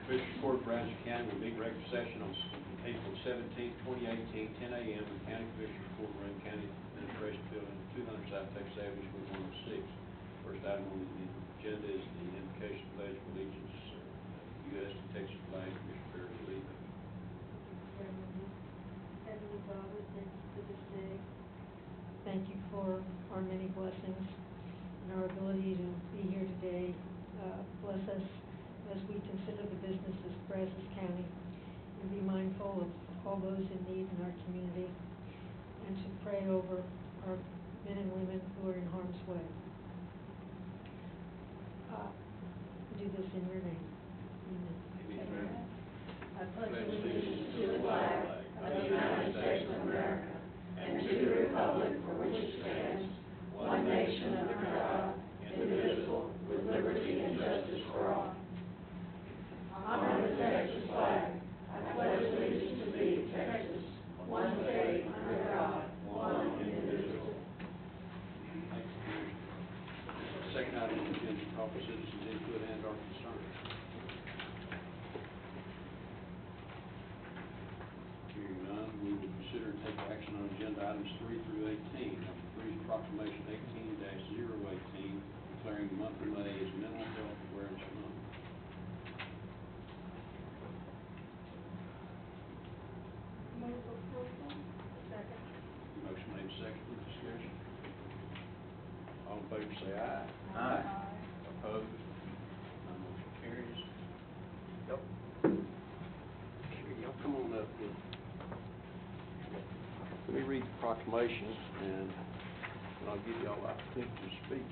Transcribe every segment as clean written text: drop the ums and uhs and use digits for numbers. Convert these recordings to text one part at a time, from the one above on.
Commissioners Court of Brazos County will meet regular session on April 17, 2018, 10 a.m. in County Commissioners Court, Rankin County Administration Building, 200 South Texas Avenue, Suite 106. First item on the agenda is the invocation of pledge of allegiance, U.S. and Texas flag. Commissioner Perry will lead that. Heavenly Father, thank you for this day. Thank you for our many blessings and our ability to be here today. Bless us as we consider the businesses of Brazos County, and be mindful of all those in need in our community, and to pray over our men and women who are in harm's way. Do this in your name. Amen. I pledge allegiance to the flag of the United States of America and to the republic for which it stands, one nation under God, indivisible, with liberty and justice for all. Honor the Texas flag. I pledge allegiance to thee, Texas, one state under God, one indivisible. Second item on the agenda is call for citizens' input and or concerns. Hearing none, we will consider and take action on agenda items 3 through 18. Number 3 is proclamation 18-018, declaring the month of May as Mental Health Awareness Month. Move approval. Second. Motion made second for discussion. All in favor say aye. Aye. Opposed? None motion carries. Yep. Y'all come on up here. Let me read the proclamation and I'll give y'all the opportunity to speak.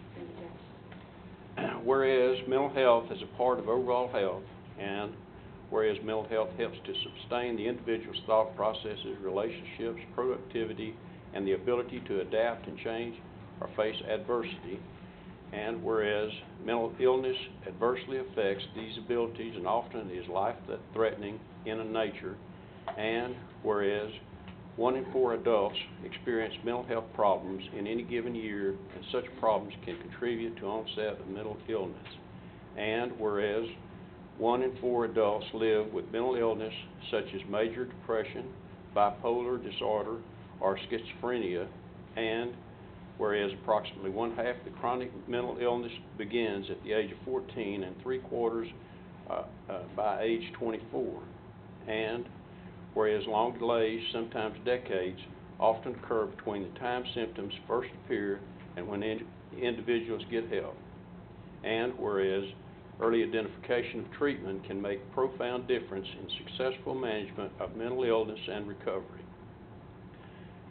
Whereas mental health is a part of overall health, and whereas mental health helps to sustain the individual's thought processes, relationships, productivity, and the ability to adapt and change or face adversity, and whereas mental illness adversely affects these abilities and often is life-threatening in nature, and whereas 1 in 4 adults experience mental health problems in any given year, and such problems can contribute to onset of mental illness. And whereas 1 in 4 adults live with mental illness such as major depression, bipolar disorder, or schizophrenia, and whereas approximately 1/2 the chronic mental illness begins at the age of 14 and 3/4 by age 24. And whereas long delays, sometimes decades, often occur between the time symptoms first appear and when individuals get help. And whereas early identification of treatment can make a profound difference in successful management of mental illness and recovery.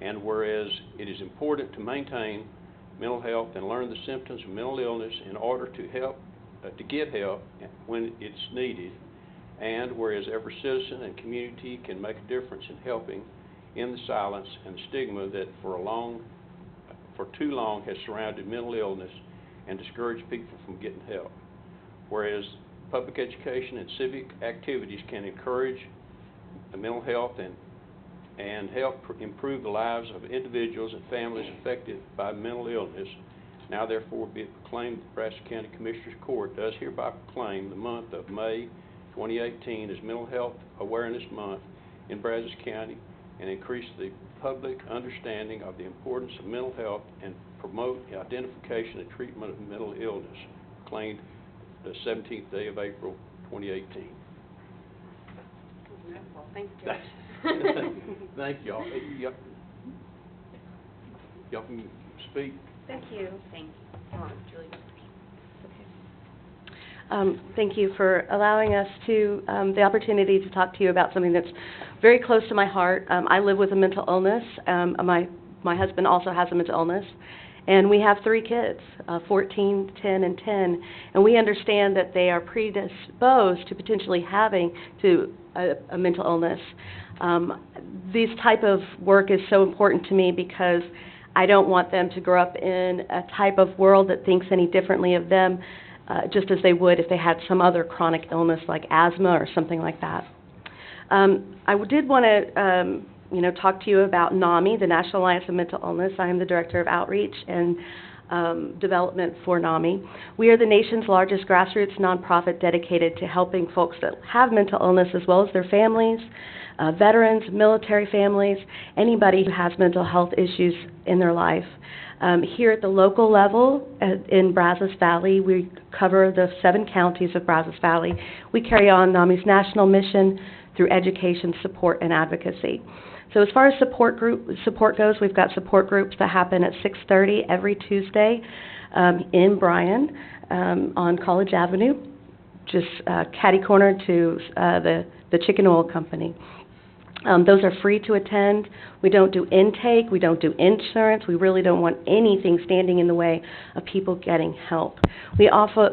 And whereas it is important to maintain mental health and learn the symptoms of mental illness in order to get help when it's needed. And whereas every citizen and community can make a difference in helping in the silence and stigma that for too long has surrounded mental illness and discouraged people from getting help. Whereas public education and civic activities can encourage mental health and help improve the lives of individuals and families affected by mental illness. Now therefore be it proclaimed that Brazos County Commissioners Court does hereby proclaim the month of May 2018 as Mental Health Awareness Month in Brazos County, and increase the public understanding of the importance of mental health and promote the identification and treatment of mental illness. Proclaimed the 17th day of April 2018. Well, thank you, Judge. Thank y'all. Y'all can speak. Thank you. Thanks. Come on, Julie. Thank you for allowing us the opportunity to talk to you about something that's very close to my heart. I live with a mental illness. My husband also has a mental illness, and we have 3 kids, 14, 10, and 10, and we understand that they are predisposed to potentially having a mental illness. This type of work is so important to me because I don't want them to grow up in a type of world that thinks any differently of them, just as they would if they had some other chronic illness like asthma or something like that. I did want to talk to you about NAMI, the National Alliance of Mental Illness. I am the Director of Outreach, and development for NAMI. We are the nation's largest grassroots nonprofit dedicated to helping folks that have mental illness as well as their families, veterans, military families, anybody who has mental health issues in their life. Here at the local level in Brazos Valley, we cover the 7 counties of Brazos Valley. We carry on NAMI's national mission through education, support, and advocacy. So as far as support goes, we've got support groups that happen at 6:30 every Tuesday in Bryan on College Avenue, just catty corner to the Chicken Oil Company. Those are free to attend. We don't do intake. We don't do insurance. We really don't want anything standing in the way of people getting help. We also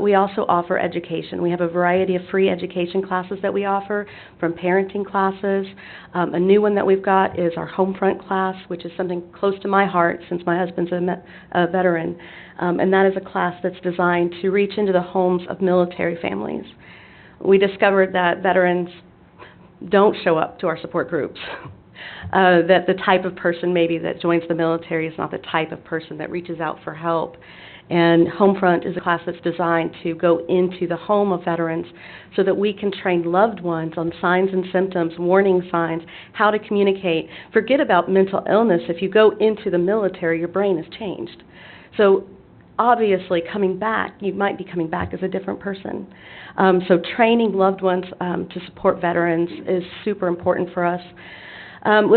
offer education. We have a variety of free education classes that we offer, from parenting classes. A new one that we've got is our Homefront class, which is something close to my heart since my husband's a veteran. And that is a class that's designed to reach into the homes of military families. We discovered that veterans don't show up to our support groups, that the type of person maybe that joins the military is not the type of person that reaches out for help. And Homefront is a class that's designed to go into the home of veterans so that we can train loved ones on signs and symptoms, warning signs, how to communicate. Forget about mental illness. If you go into the military, your brain has changed. So obviously, coming back, you might be coming back as a different person. So training loved ones to support veterans is super important for us.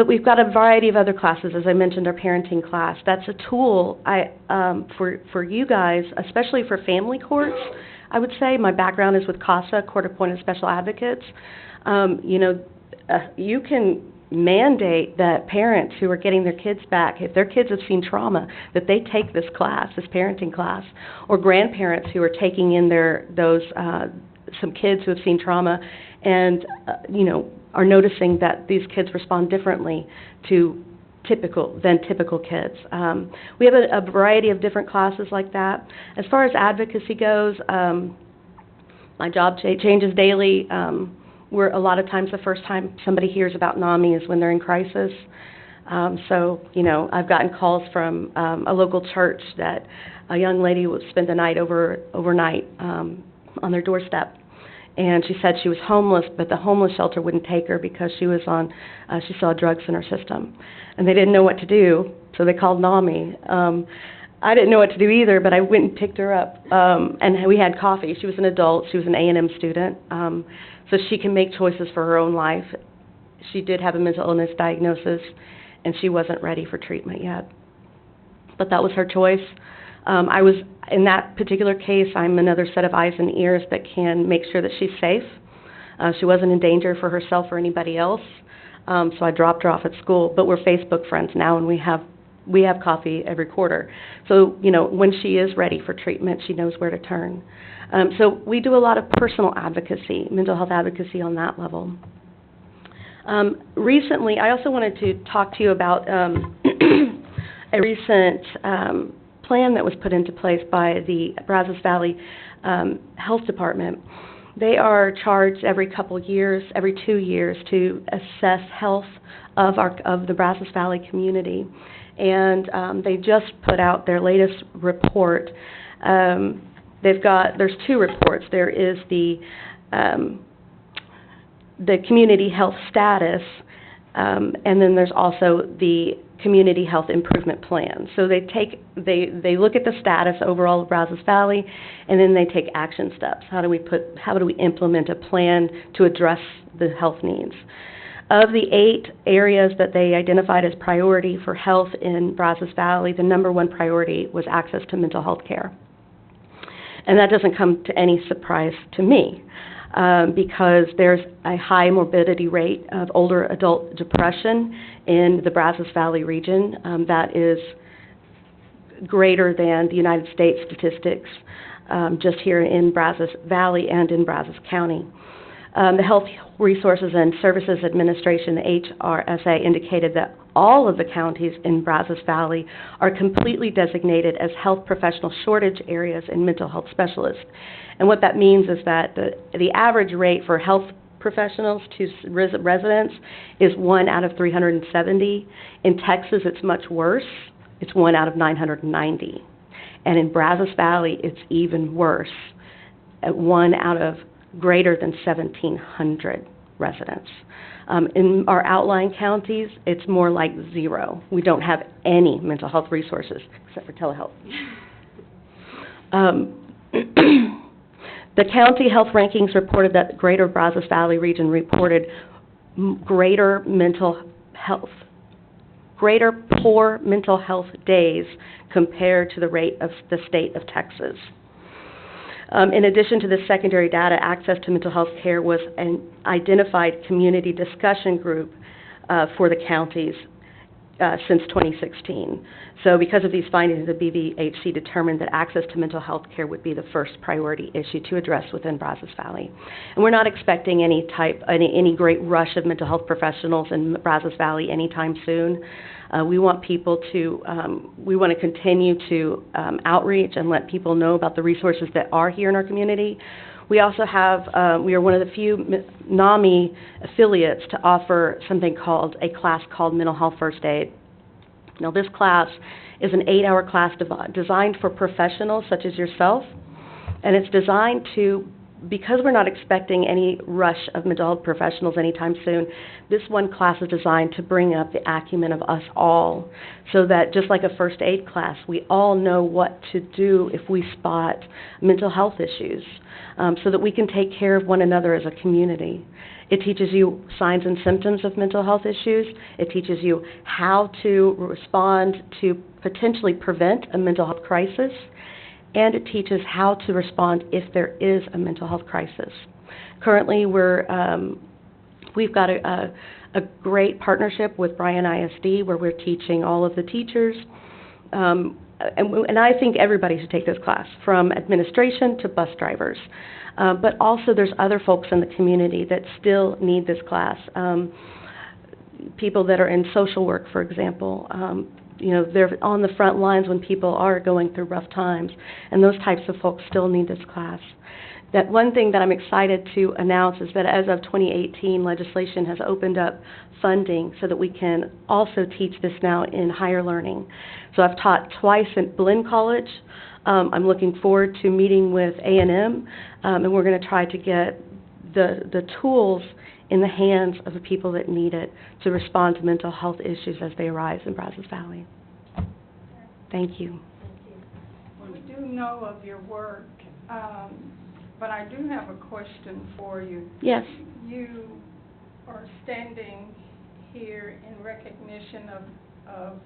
We've got a variety of other classes. As I mentioned, our parenting class. That's a tool for you guys, especially for family courts, I would say. My background is with CASA, Court-Appointed Special Advocates. You can mandate that parents who are getting their kids back, if their kids have seen trauma, that they take this class, this parenting class, or grandparents who are taking in some kids who have seen trauma and are noticing that these kids respond differently to typical kids. We have a variety of different classes like that. As far as advocacy goes, my job changes daily. Where a lot of times the first time somebody hears about NAMI is when they're in crisis. I've gotten calls from a local church that a young lady would spend the night overnight on their doorstep. And she said she was homeless, but the homeless shelter wouldn't take her because she saw drugs in her system. And they didn't know what to do, so they called NAMI. I didn't know what to do either, but I went and picked her up, and we had coffee. She was an adult. She was an A&M student, so she can make choices for her own life. She did have a mental illness diagnosis, and she wasn't ready for treatment yet. But that was her choice. In that particular case, I'm another set of eyes and ears that can make sure that she's safe. She wasn't in danger for herself or anybody else, so I dropped her off at school. But we're Facebook friends now, and we have coffee every quarter. So, when she is ready for treatment, she knows where to turn. So we do a lot of personal advocacy, mental health advocacy on that level. Recently, I also wanted to talk to you about a recent plan that was put into place by the Brazos Valley Health Department. They are charged every 2 years, to assess health of the Brazos Valley community. And they just put out their latest report. There's 2 reports. There is the community health status, and then there's also the community health improvement plan. So they look at the status overall of Brazos Valley, and then they take action steps. How do we implement a plan to address the health needs? Of the 8 areas that they identified as priority for health in Brazos Valley, the number 1 priority was access to mental health care. And that doesn't come to any surprise to me, because there's a high morbidity rate of older adult depression in the Brazos Valley region that is greater than the United States statistics, just here in Brazos Valley and in Brazos County. The Health Resources and Services Administration, the HRSA, indicated that all of the counties in Brazos Valley are completely designated as health professional shortage areas in mental health specialists. And what that means is that the average rate for health professionals to residents is 1 out of 370. In Texas, it's much worse. It's 1 out of 990. And in Brazos Valley, it's even worse, at 1 out of greater than 1,700 residents. In our outlying counties, it's more like 0. We don't have any mental health resources except for telehealth. The county health rankings reported that the greater Brazos Valley region reported greater poor mental health days compared to the rate of the state of Texas. In addition to the secondary data, access to mental health care was an identified community discussion group for the counties since 2016. So because of these findings, the BVHC determined that access to mental health care would be the first priority issue to address within Brazos Valley. And we're not expecting any great rush of mental health professionals in Brazos Valley anytime soon. We want to continue to outreach and let people know about the resources that are here in our community. We also have, we are one of the few NAMI affiliates to offer a class called Mental Health First Aid. Now, this class is an 8-hour class designed for professionals such as yourself, and it's designed to, because we're not expecting any rush of mental health professionals anytime soon, this one class is designed to bring up the acumen of us all, so that just like a first aid class, we all know what to do if we spot mental health issues, so that we can take care of one another as a community. It teaches you signs and symptoms of mental health issues. It teaches you how to respond to potentially prevent a mental health crisis. And it teaches how to respond if there is a mental health crisis. Currently, we've got a great partnership with Bryan ISD where we're teaching all of the teachers. And I think everybody should take this class, from administration to bus drivers. But also there's other folks in the community that still need this class. People that are in social work, for example. They're on the front lines when people are going through rough times, and those types of folks still need this class. That one thing that I'm excited to announce is that as of 2018, legislation has opened up funding so that we can also teach this now in higher learning. So I've taught twice at Blinn College. I'm looking forward to meeting with A&M, and we're going to try to get the tools in the hands of the people that need it to respond to mental health issues as they arise in Brazos Valley. Thank you. We do know of your work, but I do have a question for you. Yes. You are standing here in recognition of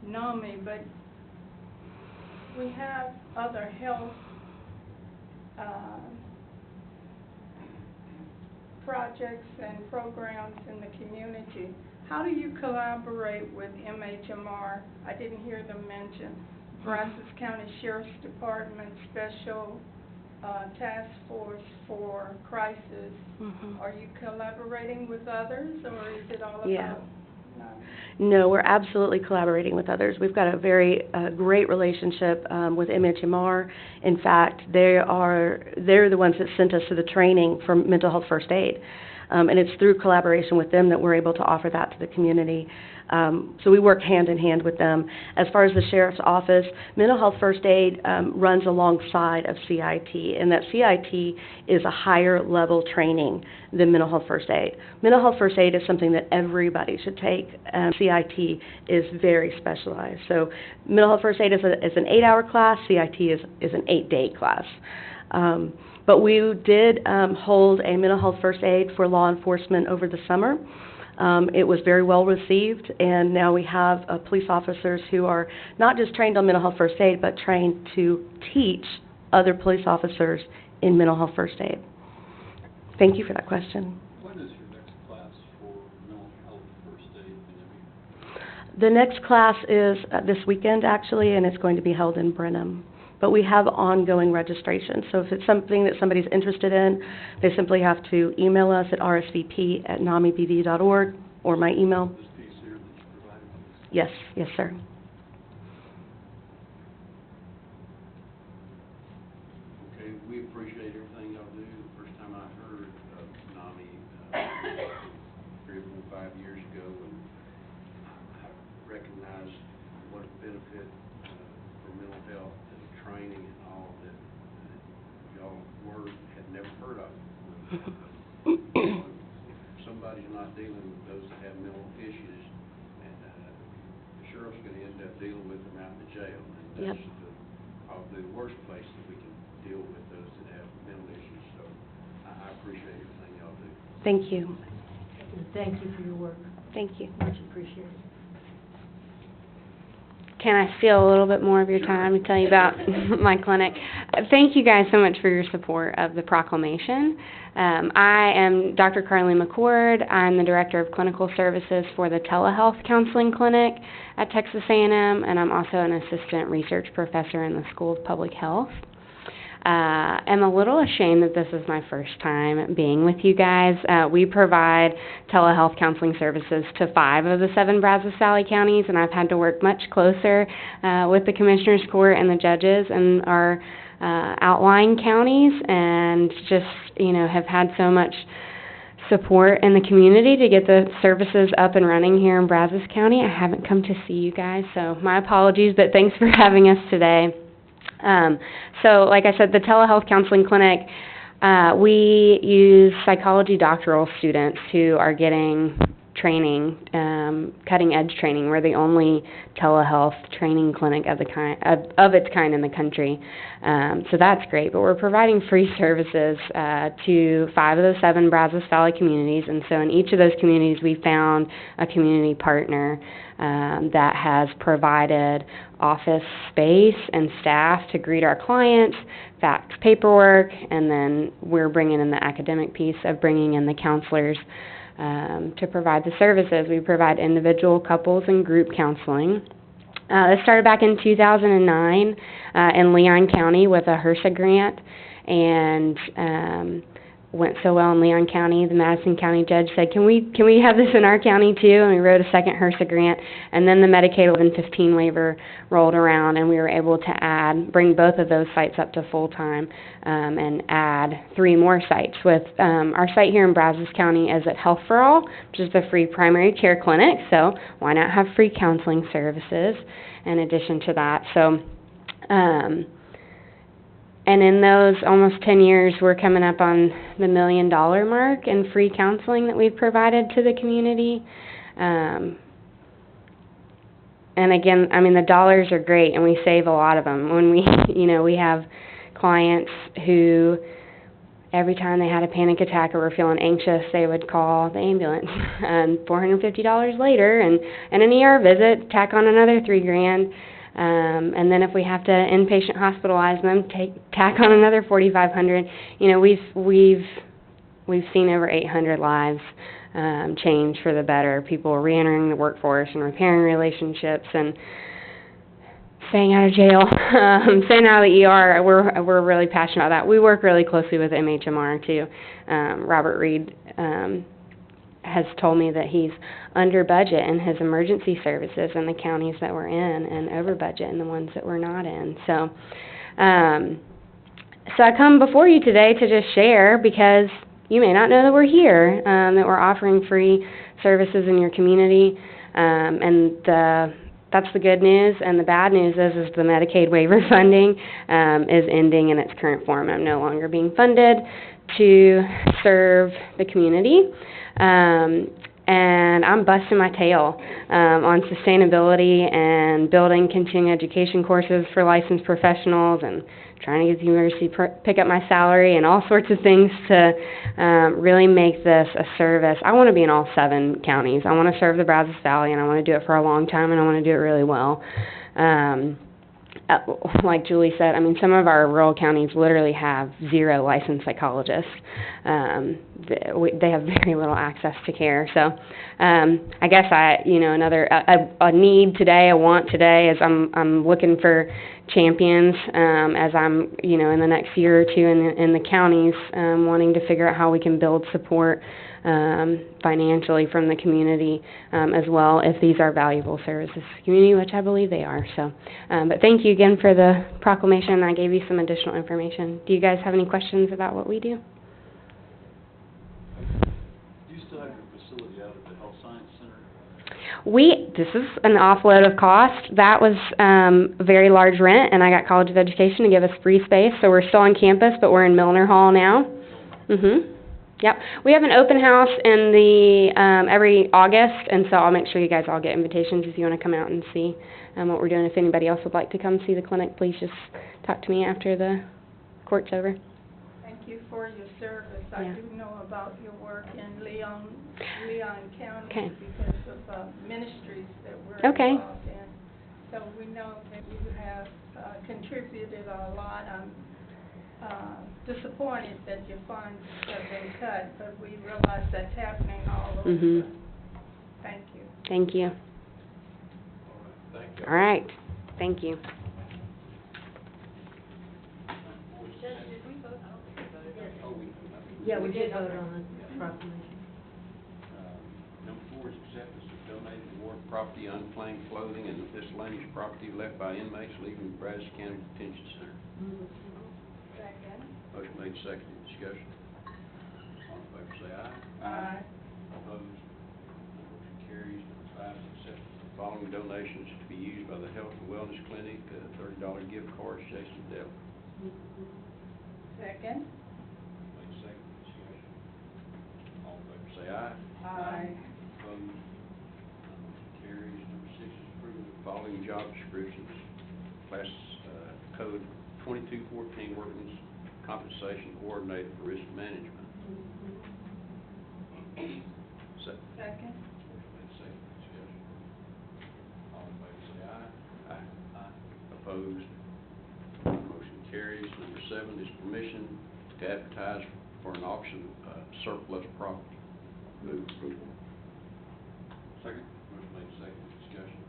NAMI, but we have other health projects and programs in the community. How do you collaborate with MHMR? I didn't hear them mention Brazos County Sheriff's Department Special Task Force for Crisis. Mm-hmm. Are you collaborating with others, or is it all about? Yeah. No, we're absolutely collaborating with others. We've got a very great relationship with MHMR. In fact, they're the ones that sent us to the training for mental health first aid. And it's through collaboration with them that we're able to offer that to the community. So we work hand in hand with them. As far as the Sheriff's Office, mental health first aid runs alongside of CIT, and that CIT is a higher level training than mental health first aid. Mental health first aid is something that everybody should take. CIT is very specialized. So mental health first aid is an 8-hour class. CIT is an 8-day class. But we did hold a mental health first aid for law enforcement over the summer. It was very well received, and now we have police officers who are not just trained on mental health first aid, but trained to teach other police officers in mental health first aid. Thank you for that question. When is your next class for mental health first aid? The next class is this weekend, actually, and it's going to be held in Brenham. But we have ongoing registration. So if it's something that somebody's interested in, they simply have to email us at rsvp@namibv.org or my email. This piece here that you provided us? Yes, yes, sir. Okay, we appreciate everything y'all do. The first time I heard of NAMI, 3 or 5 years ago, and I recognized what a benefit for mental health If somebody's not dealing with those that have mental issues, and the sheriff's gonna end up dealing with them out in the jail. And Yep. that's probably the worst place that we can deal with those that have mental issues. So I appreciate everything y'all do. Thank you. And thank you for your work. Thank you. Much appreciated. Can I steal a little bit more of your time to tell you about my clinic? Thank you guys so much for your support of the proclamation. I am Dr. Carly McCord. I'm the Director of Clinical Services for the Telehealth Counseling Clinic at Texas A&M, and I'm also an Assistant Research Professor in the School of Public Health. I'm a little ashamed that this is my first time being with you guys. We provide telehealth counseling services to 5 of the 7 Brazos Valley counties, and I've had to work much closer with the Commissioners Court and the judges in our outlying counties, and just, have had so much support in the community to get the services up and running here in Brazos County. I haven't come to see you guys, so my apologies, but thanks for having us today. So like I said, the telehealth counseling clinic, we use psychology doctoral students who are getting training, cutting edge training. We're the only telehealth training clinic of its kind in the country. So that's great, but we're providing free services to 5 of the 7 Brazos Valley communities, and so in each of those communities we found a community partner that has provided office space and staff to greet our clients, fax paperwork, and then we're bringing in the academic piece of bringing in the counselors to provide the services. We provide individual, couples, and group counseling. This started back in 2009 in Leon County with a HRSA grant, and went so well in Leon County, the Madison County judge said, can we have this in our county too? And we wrote a second HRSA grant, and then the Medicaid 1115 waiver rolled around, and we were able to bring both of those sites up to full-time, and add 3 more sites. With our site here in Brazos County is at Health for All, which is the free primary care clinic, so why not have free counseling services in addition to that? So, and in those almost 10 years, we're coming up on the $1 million mark in free counseling that we've provided to the community. And again, the dollars are great, and we save a lot of them. When we have clients who, every time they had a panic attack or were feeling anxious, they would call the ambulance. And $450 later, and an ER visit, tack on another $3,000. And then if we have to inpatient hospitalize them, tack on another $4,500. We've seen over 800 lives change for the better. People re-entering the workforce and repairing relationships and staying out of jail, staying out of the ER. We're really passionate about that. We work really closely with MHMR too. Robert Reed has told me that he's under budget in his emergency services in the counties that we're in, and over budget in the ones that we're not in. So I come before you today to just share, because you may not know that we're here, that we're offering free services in your community, and that's the good news. And the bad news is the Medicaid waiver funding is ending in its current form. I'm no longer being funded to serve the community. And I'm busting my tail on sustainability and building continuing education courses for licensed professionals, and trying to get the university pick up my salary and all sorts of things to really make this a service. I want to be in all 7 counties. I want to serve the Brazos Valley, and I want to do it for a long time, and I want to do it really well. Like Julie said, some of our rural counties literally have 0 licensed psychologists. They have very little access to care. So I guess another a need today, a want today, is I'm looking for champions as I'm in the next year or 2 in the counties, wanting to figure out how we can build support financially from the community as well, if these are valuable services to the community, which I believe they are. So, but thank you again for the proclamation. I gave you some additional information. Do you guys have any questions about what we do? Do you still have your facility out at the Health Science Center? This is an offload of cost. That was a very large rent, and I got College of Education to give us free space, so we're still on campus, but we're in Milner Hall now. Yep. We have an open house in the, every August, and so I'll make sure you guys all get invitations if you want to come out and see what we're doing. If anybody else would like to come see the clinic, please just talk to me after the court's over. Thank you for your service. I Yeah. do know about your work in Leon County Okay. because of ministries that we're Okay. involved in. So we know that you have contributed a lot. I'm disappointed that your funds have been cut, but we realize that's happening all over. Mhm. Thank you. Thank you. Thank you. All right. Thank you. Yeah, we did vote on the proclamation. Number 4 is acceptance of donated war property, unclaimed clothing, and miscellaneous property left by inmates leaving Brazos County Detention Center. Second. Motion made, seconded, discussion. All in favor say aye. Aye. Opposed? None motion carries. Number 5 is acceptance of the following donations to be used by the Health and Wellness Clinic, $30 gift cards, Jason Dell. Second. Made, seconded, discussion. All in favor say aye. Aye. Opposed? None motion carries. Number 6 is approval of the following job descriptions. Class code 2214, Workman's Compensation Coordinator for Risk Management. Second. Second. Motion made, seconded, discussion. All in favor say aye. Aye. Opposed? Motion carries. Number 7 is permission to advertise for an auction of surplus property. Move approval. Second. Motion made, seconded, discussion.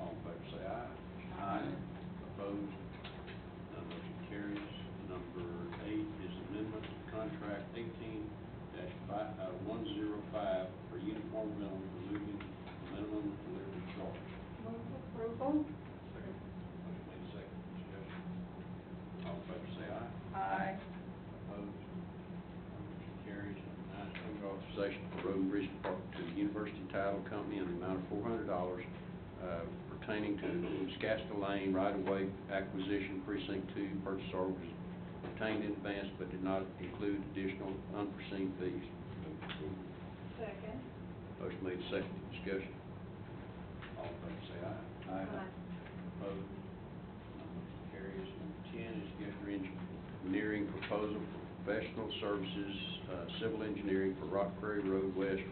All in favor say aye. Aye. Opposed? None motion carries. Number 8 is amendment to contract 18-105 for uniform rental, removing minimum delivery charge. Move approval. Second. Motion made, second, discussion. All in favor say aye. Aye. Opposed? Motion carries. Number 9 is approve authorization for Road and Bridge Department to the University Title Company in the amount of $400 pertaining to Scasta Lane right-of-way acquisition, Precinct 2, purchase order was obtained in advance but did not include additional unforeseen fees. Second. Motion made, second, discussion. All in favor say aye. Aye. Opposed? None motion carries. Number 10 is Geffner Engineering proposal for professional services, civil engineering for Rock Prairie Road West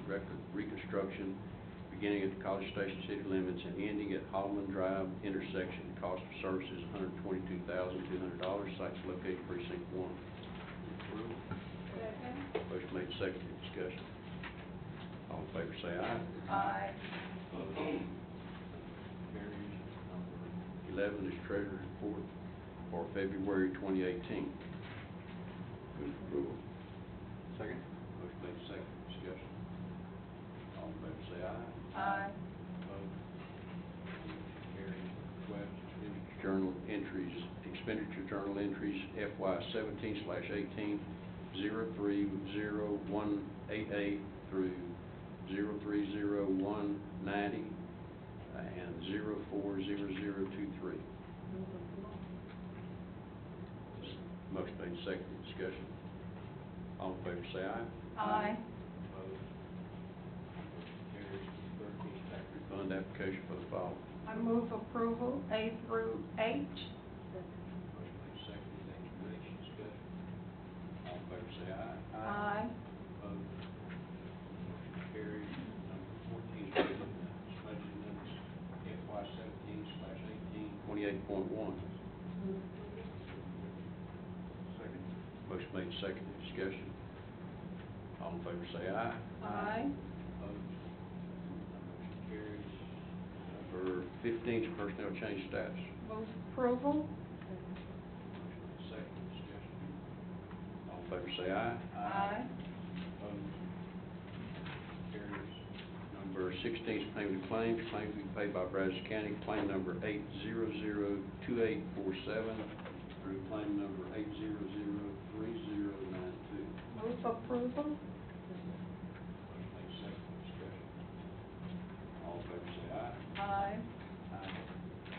reconstruction, beginning at the College Station city limits and ending at Holloman Drive intersection. Cost of services $122,200. Site's located precinct 1. Approval. Second. Motion made, seconded, discussion. All in favor say aye. Aye. Opposed? Carries. Number 11 is treasurer's report for February 2018. Move approval. Second. Motion made, seconded, discussion. All in favor say aye. Aye. Opposed? Carries. 12 is expenditure journal entries FY17/18, 030188 through 030190 and 040023. Motion made, seconded, discussion. All in favor say aye. Aye. Opposed? Motion carries. 13 is tax refund application for the following. I move approval A through H. Motion made, seconded, H through H, discussion. All in favor say aye. Aye. Opposed? Motion carries. Number 14 is budget amendments, FY17/18, 28.1. Second. Motion made, seconded, discussion. All in favor say aye. Aye. Opposed? Motion carries. Number 15 is personnel change status. Move approval. Motion made, seconded, discussion. All in favor say aye. Aye. Opposed? Carries. Number 16 is payment of claims. Claims to be paid by Brazos County. Claim number 8002847 through claim number 8003092. Move approval. Motion made, seconded, discussion. All in favor say aye. Aye.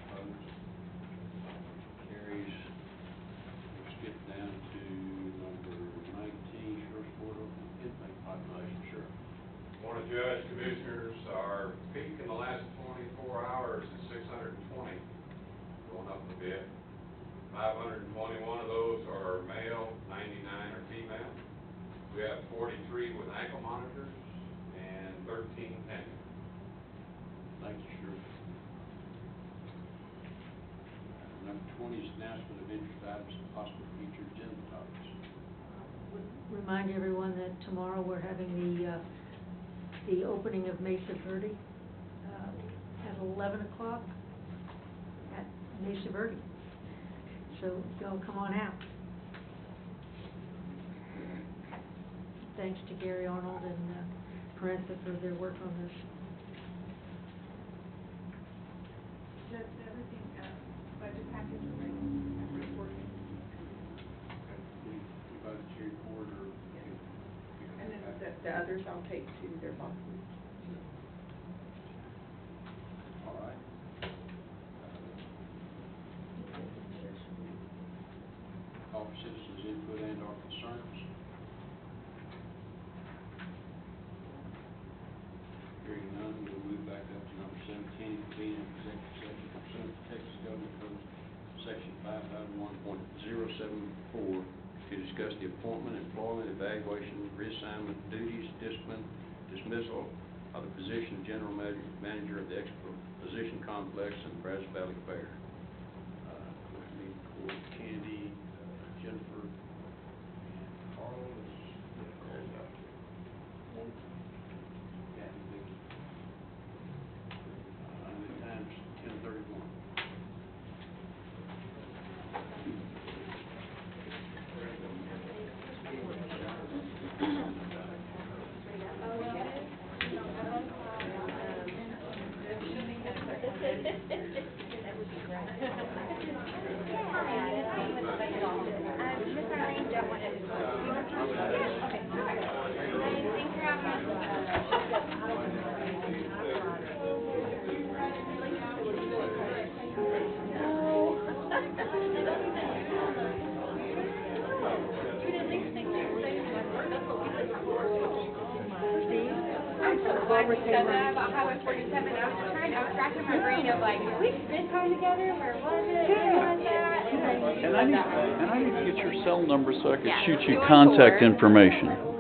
Opposed? Motion carries. We'll skip down to number 19, sheriff's board Judge, Commissioners, our peak in the last 24 hours is 620, going up a bit. 521 of those are male, 99 are female. We have 43 with ankle monitors and 13 pending. Thank you, Sheriff. Number 20 is announcement of interest items and possible future agenda topics. Would remind everyone that tomorrow we're having the opening of Mesa Verde at 11 o'clock at Mesa Verde. So y'all come on out. Thanks to Gary Arnold and Parentha for their work on this. Just everything, budget package for everyone's working. Okay, we budgetary report or? And then the others I'll take to their boxes. All right. Call for citizens' input and or concerns. Hearing none, we'll move back up to number 17, convene an executive session pursuant to Texas Government Code Section 551.074 to discuss the appointment, employment, evaluation, reassignment, duties, discipline, dismissal of the position of General Manager of the Exposition Complex in the Brazos Valley Fair. With me, for Candy, Jennifer, and Carl is out there. Kathy, Vicki. The time's 10:31. About Highway 47, I was racking my brain of like, did we spend time together, where was it, where was that? And I need to get your cell number so I can Yeah. shoot you contact information.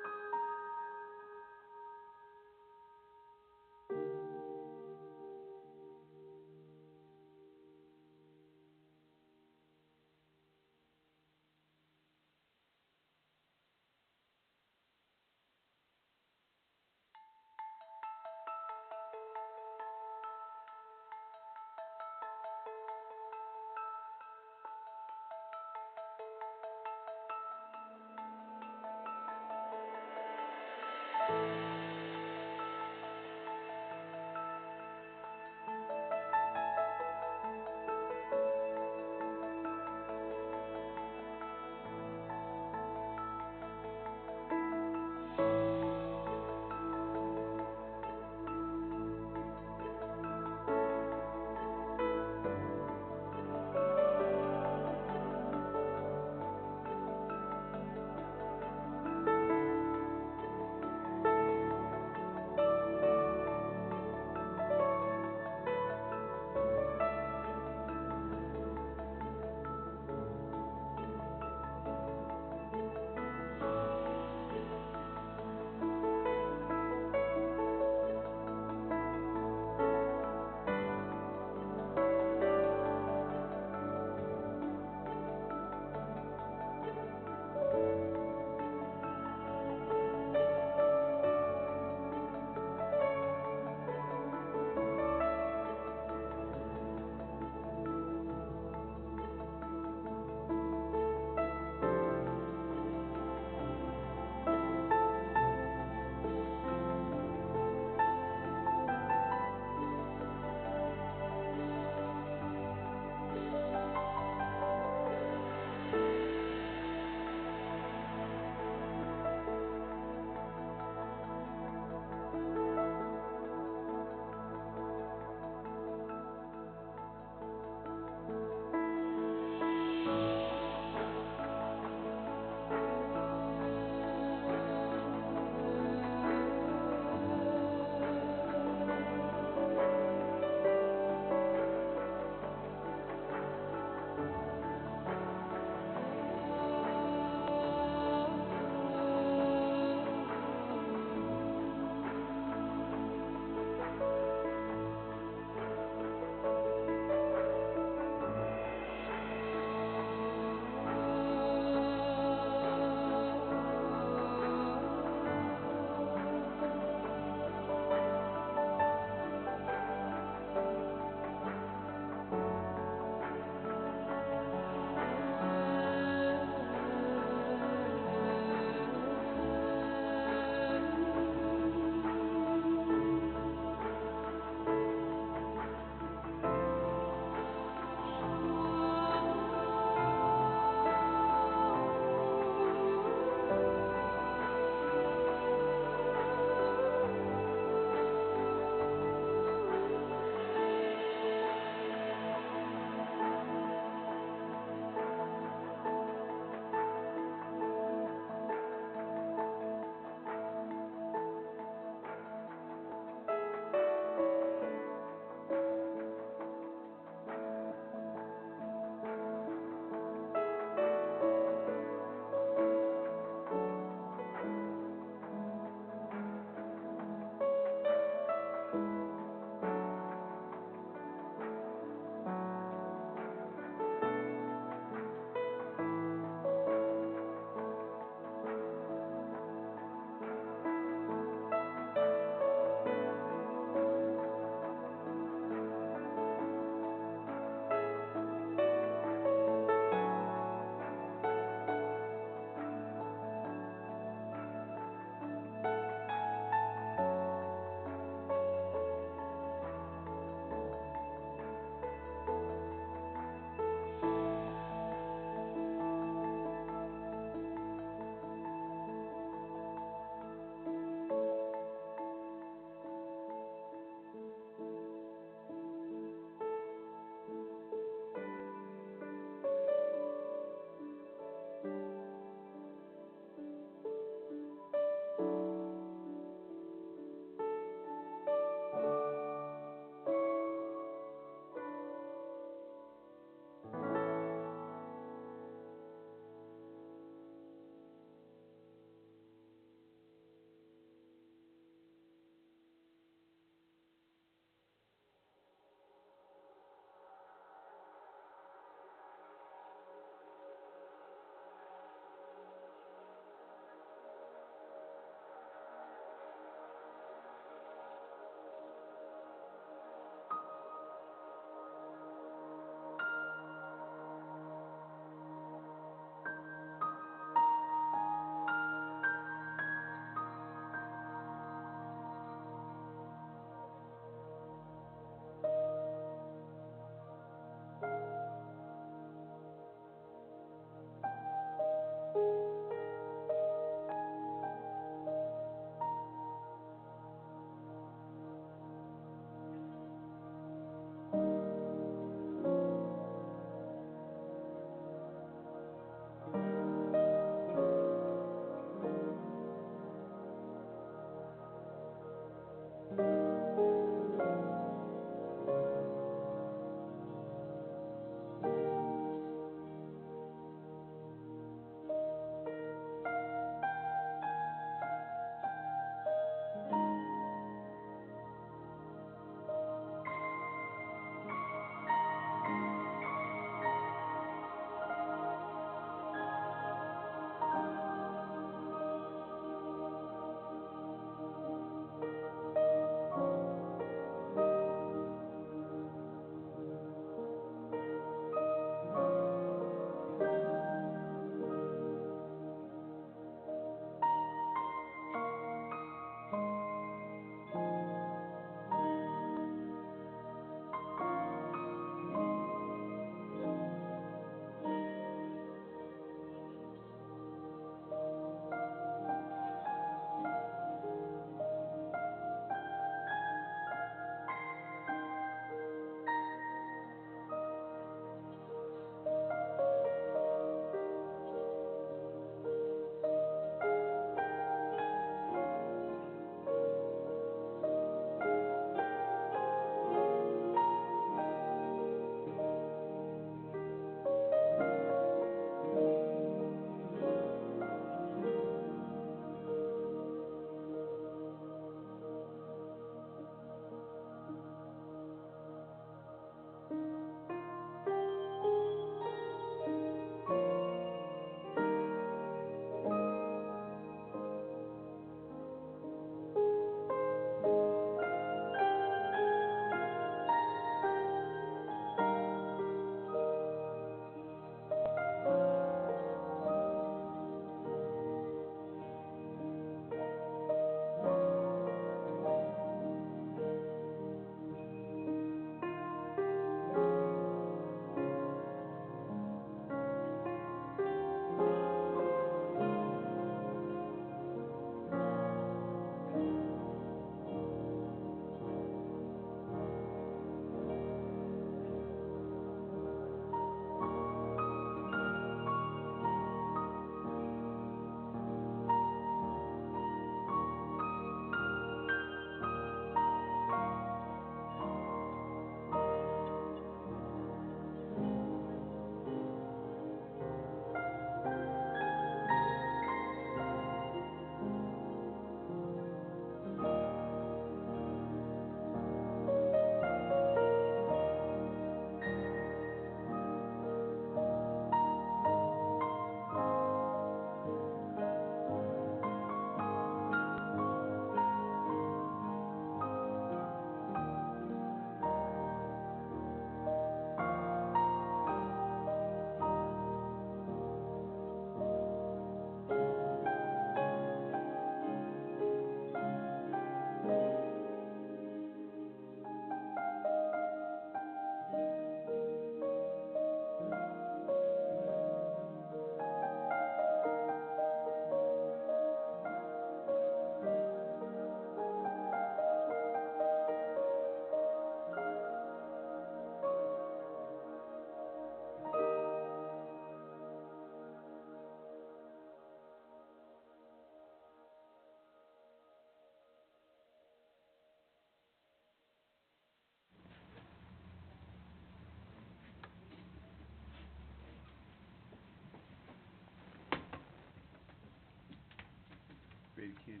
Ready, Kenny?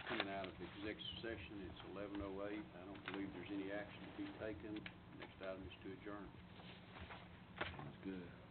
Coming out of executive session, it's 11:08. I don't believe there's any action to be taken. Next item is to adjourn. Sounds good.